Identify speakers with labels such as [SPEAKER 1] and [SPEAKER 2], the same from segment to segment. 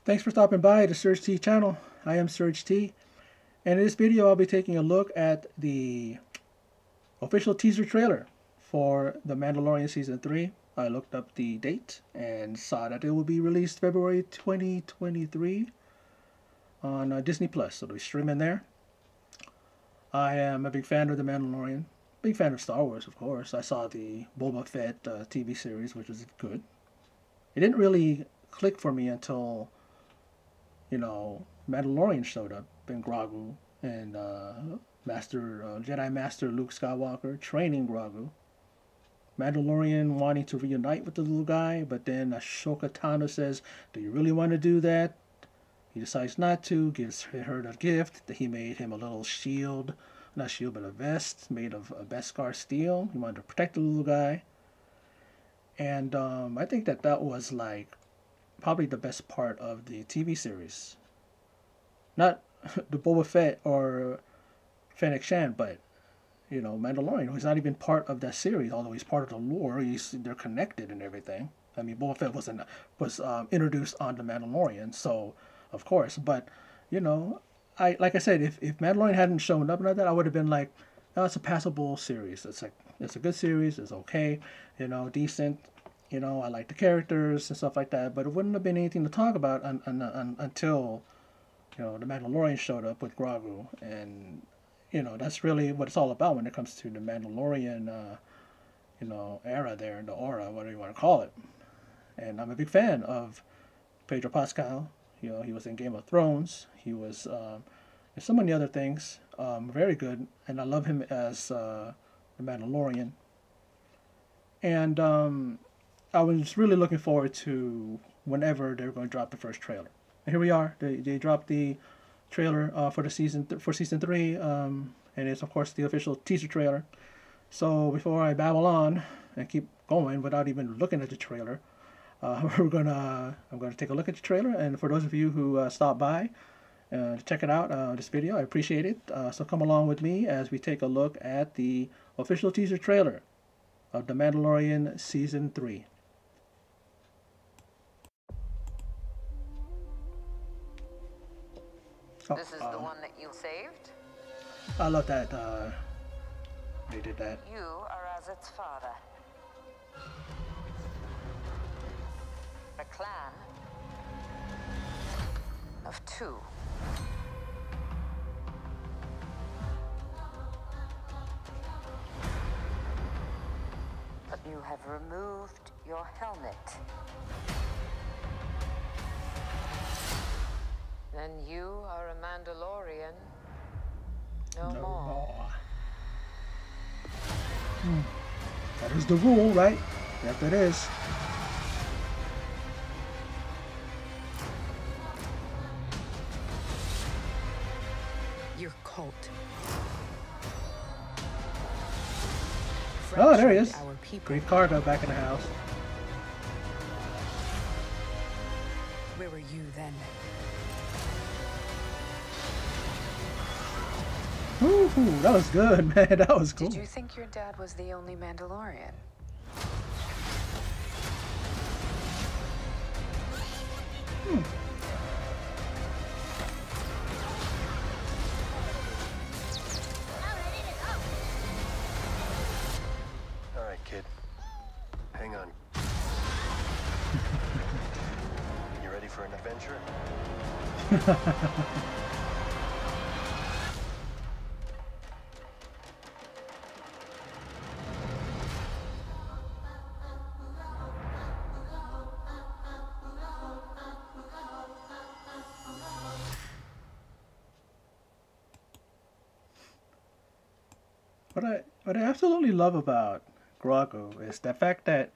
[SPEAKER 1] Thanks for stopping by the Surge T channel. I am Surge T, and in this video I'll be taking a look at the official teaser trailer for The Mandalorian Season 3. I looked up the date and saw that it will be released February 2023 on Disney Plus, so they'll be streaming there. I am a big fan of The Mandalorian, big fan of Star Wars, of course. I saw the Boba Fett TV series, which was good. It didn't really click for me until Mandalorian showed up and Grogu and Jedi Master Luke Skywalker training Grogu. Mandalorian wanting to reunite with the little guy, but then Ahsoka Tano says, "Do you really want to do that?" He decides not to. Gives her a gift. He made him a little shield, not shield, but a vest made of Beskar steel. He wanted to protect the little guy, and I think that was like probably the best part of the TV series. Not the Boba Fett or Fennec Shan, but Mandalorian, who's not even part of that series, although he's part of the lore. They're connected and everything. I mean, Boba Fett was introduced on the Mandalorian, so of course. But like I said, if Mandalorian hadn't shown up like that, I would have been like, "Oh, it's a passable series. It's a good series. It's okay, decent. I like the characters and stuff like that." But it wouldn't have been anything to talk about until the Mandalorian showed up with Grogu, and that's really what it's all about when it comes to the Mandalorian, era there, the aura, whatever you want to call it. And I'm a big fan of Pedro Pascal. He was in Game of Thrones. He was in so many other things. Very good, and I love him as the Mandalorian. And I was really looking forward to whenever they're going to drop the first trailer. And here we are. They dropped the trailer for season 3, and it's of course the official teaser trailer. So before I babble on and keep going without even looking at the trailer, I'm gonna take a look at the trailer. And for those of you who stopped by to check it out, this video, I appreciate it. So come along with me as we take a look at the official teaser trailer of The Mandalorian Season 3. Oh,
[SPEAKER 2] This is the one that you saved?
[SPEAKER 1] I love that they did that.
[SPEAKER 2] You are as its father. A clan of 2. But you have removed your helmet. Then you are a Mandalorian. No more.
[SPEAKER 1] That is the rule, right? Yep, it is.
[SPEAKER 3] Your cult.
[SPEAKER 1] Oh, there he is.
[SPEAKER 3] Our people.
[SPEAKER 1] Great Karga back in the house.
[SPEAKER 3] Where were you then?
[SPEAKER 1] Ooh, that was good, man. That was cool.
[SPEAKER 3] Did you think your dad was the only Mandalorian?
[SPEAKER 4] All right, kid. Hang on. You ready for an adventure?
[SPEAKER 1] What I absolutely love about Grogu is the fact that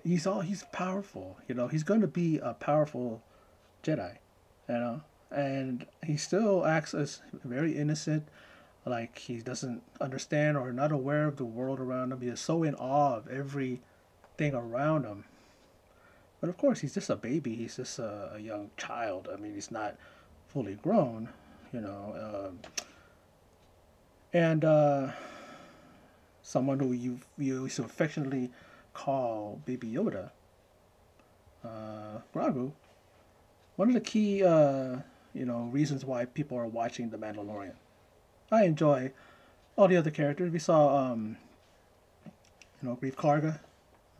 [SPEAKER 1] he's powerful. He's going to be a powerful Jedi. And he still acts as very innocent, like he doesn't understand or not aware of the world around him. He is so in awe of everything around him. But of course, he's just a baby. He's just a young child. I mean, he's not fully grown, and someone who you used to affectionately call Baby Yoda, Grogu, one of the key, reasons why people are watching The Mandalorian. I enjoy all the other characters. We saw, Grief Karga,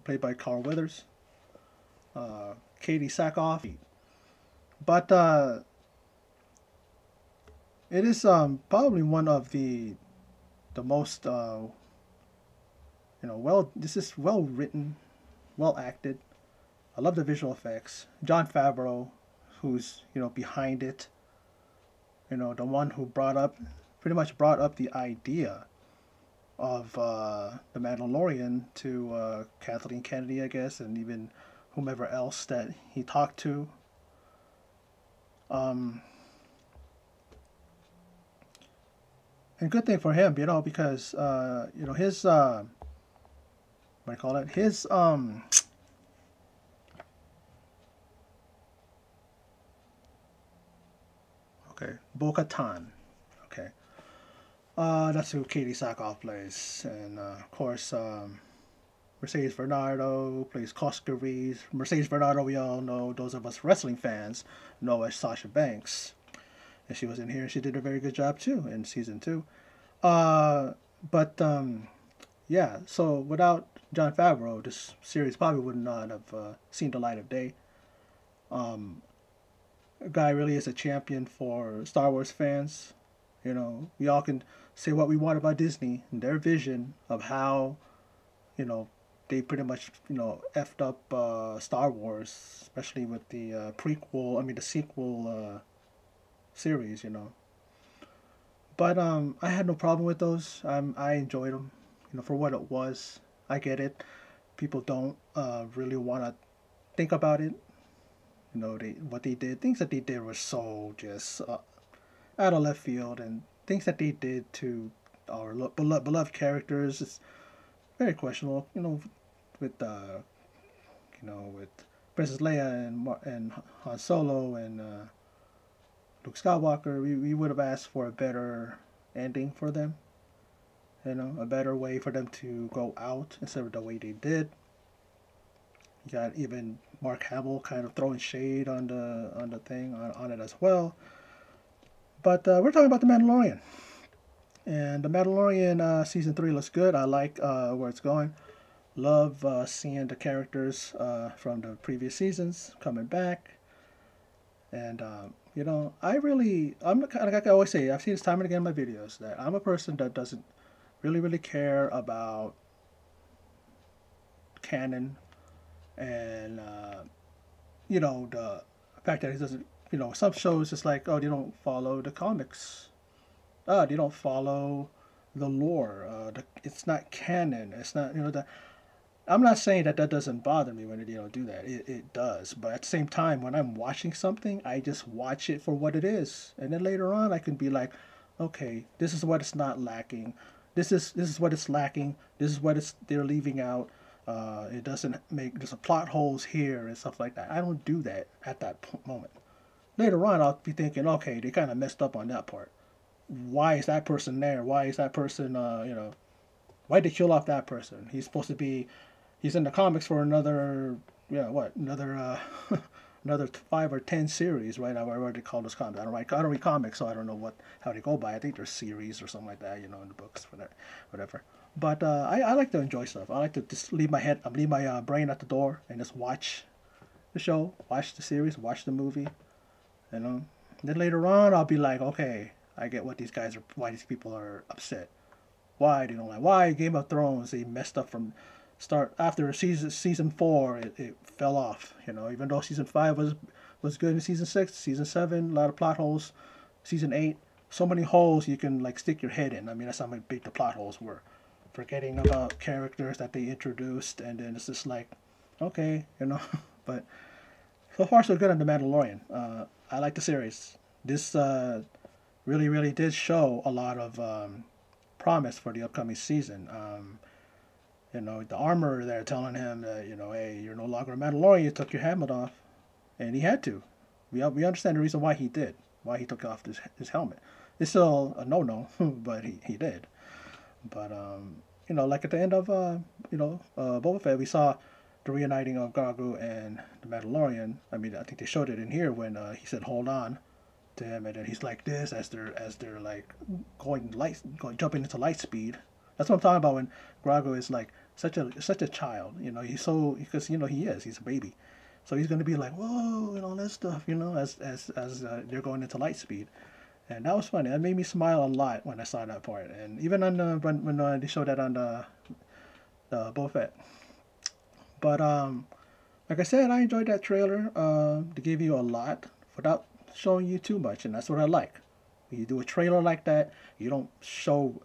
[SPEAKER 1] played by Carl Weathers, Katie Sackhoff, but it is probably one of the most this is well written, well acted. I love the visual effects. Jon Favreau, who's behind it, the one who pretty much brought up the idea of the Mandalorian to Kathleen Kennedy, I guess, and even whomever else that he talked to. And good thing for him, because his what do you call it? His okay, Bo-Katan. Okay, that's who Katie Sackhoff plays, and of course Mercedes Bernardo plays Koska Reeves. Mercedes Bernardo, we all know, those of us wrestling fans know as Sasha Banks. And she was in here and she did a very good job too in season 2. Yeah, so without Jon Favreau, this series probably would not have seen the light of day. A guy really is a champion for Star Wars fans. We all can say what we want about Disney and their vision of how, they pretty much, effed up Star Wars, especially with the the sequel series, But I had no problem with those. I enjoyed them, for what it was. I get it. People don't really want to think about it. What they did, things that they did were so just out of left field, and things that they did to our beloved characters is very questionable. With with Princess Leia and Han Solo and Luke Skywalker, we would have asked for a better ending for them. A better way for them to go out instead of the way they did. You got even Mark Hamill kind of throwing shade on the thing on it as well. But we're talking about The Mandalorian. And The Mandalorian season 3 looks good. I like where it's going. Love seeing the characters from the previous seasons coming back. And I'm like I always say, I've seen this time and again in my videos, that I'm a person that doesn't really care about canon and the fact that it doesn't, some shows it's like, oh, they don't follow the comics, they don't follow the lore, it's not canon, it's not, I'm not saying that doesn't bother me when they do that. It does. But at the same time, when I'm watching something, I just watch it for what it is. And then later on, I can be like, okay, this is what it's not lacking. This is what it's lacking. This is what they're leaving out. It doesn't there's a plot holes here and stuff like that. I don't do that at that moment. Later on, I'll be thinking, okay, they kind of messed up on that part. Why is that person there? Why is that person, why'd they kill off that person? He's in the comics for another another 5 or 10 series, right? I already call those comics. I don't read comics, so I don't know how they go by. I think they're series or something like that, in the books for that, whatever. But I like to enjoy stuff. I like to just leave my brain at the door and just watch the show, watch the series, watch the movie, Then later on, I'll be like, okay, I get why these people are upset. Why they don't like? Why Game of Thrones they messed up from start after season 4 it fell off, even though season 5 was good in season 6, season 7 a lot of plot holes, season 8 so many holes you can like stick your head in. That's how big the plot holes were, forgetting about characters that they introduced, and then it's just like, okay, but so far so good on The Mandalorian. I like the series. This really did show a lot of promise for the upcoming season. The armorer there telling him that, hey, you're no longer a Mandalorian, you took your helmet off. And he had to. We understand the reason why he did, why he took off his helmet. It's still a no-no, but he did. But, like at the end of, Boba Fett, we saw the reuniting of Grogu and the Mandalorian. I mean, I think they showed it in here when he said "hold on" to him, and then he's like this as they're like jumping into light speed. That's what I'm talking about when Grogu is like such a child. You know, he's so, because you know he's a baby, so he's gonna be like whoa and all that stuff. You know, as they're going into light speed. And that was funny. That made me smile a lot when I saw that part. And even on when they showed that on the Boba Fett. But like I said, I enjoyed that trailer. They gave you a lot without showing you too much, and that's what I like. When you do a trailer like that, you don't show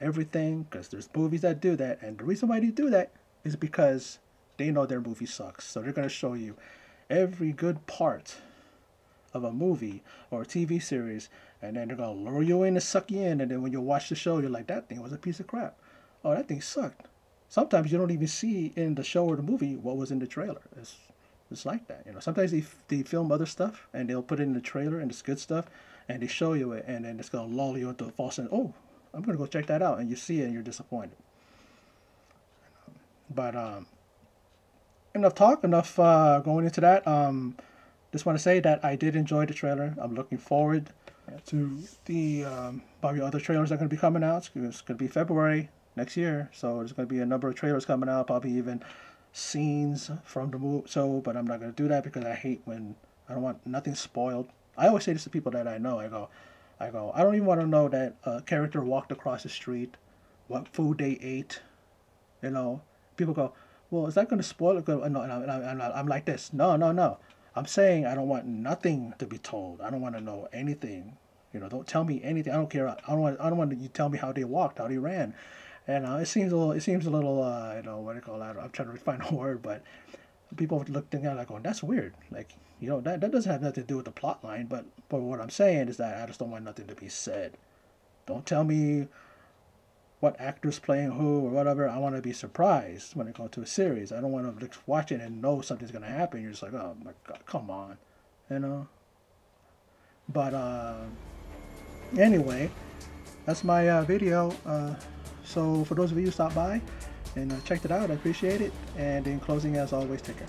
[SPEAKER 1] everything, because there's movies that do that, and the reason why they do that is because they know their movie sucks. So they're gonna show you every good part of a movie or a TV series, and then they're gonna lure you in and suck you in, and then when you watch the show, you're like, that thing was a piece of crap. Oh, that thing sucked. Sometimes you don't even see in the show or the movie what was in the trailer. It's like that, you know. Sometimes they film other stuff and they'll put it in the trailer and it's good stuff, and they show you it, and then it's gonna lull you into a false sense. Oh, I'm gonna go check that out, and you see it and you're disappointed. But enough talk, enough going into that. Just want to say that I did enjoy the trailer. I'm looking forward to the probably other trailers that are going to be coming out. It's going to be February next year, so there's going to be a number of trailers coming out, probably even scenes from the movie. So, but I'm not going to do that because I hate when I don't want nothing spoiled. I always say this to people that I know. I go, I don't even want to know that a character walked across the street, what food they ate. You know, people go, well, is that going to spoil it? No, I'm like this. No. I'm saying I don't want nothing to be told. I don't want to know anything. You know, don't tell me anything. I don't care. I don't want you to tell me how they walked, how they ran. And it seems a little, you know, what do you call that? I'm trying to find a word, but people look at it like, going, that's weird. Like, you know, that doesn't have nothing to do with the plot line. But what I'm saying is that I just don't want nothing to be said. Don't tell me what actor's playing who or whatever. I want to be surprised when I go to a series. I don't want to watch it and know something's going to happen. You're just like, oh my God, come on, you know. But anyway, that's my video. So for those of you who stopped by and checked it out, I appreciate it. And in closing, as always, take care.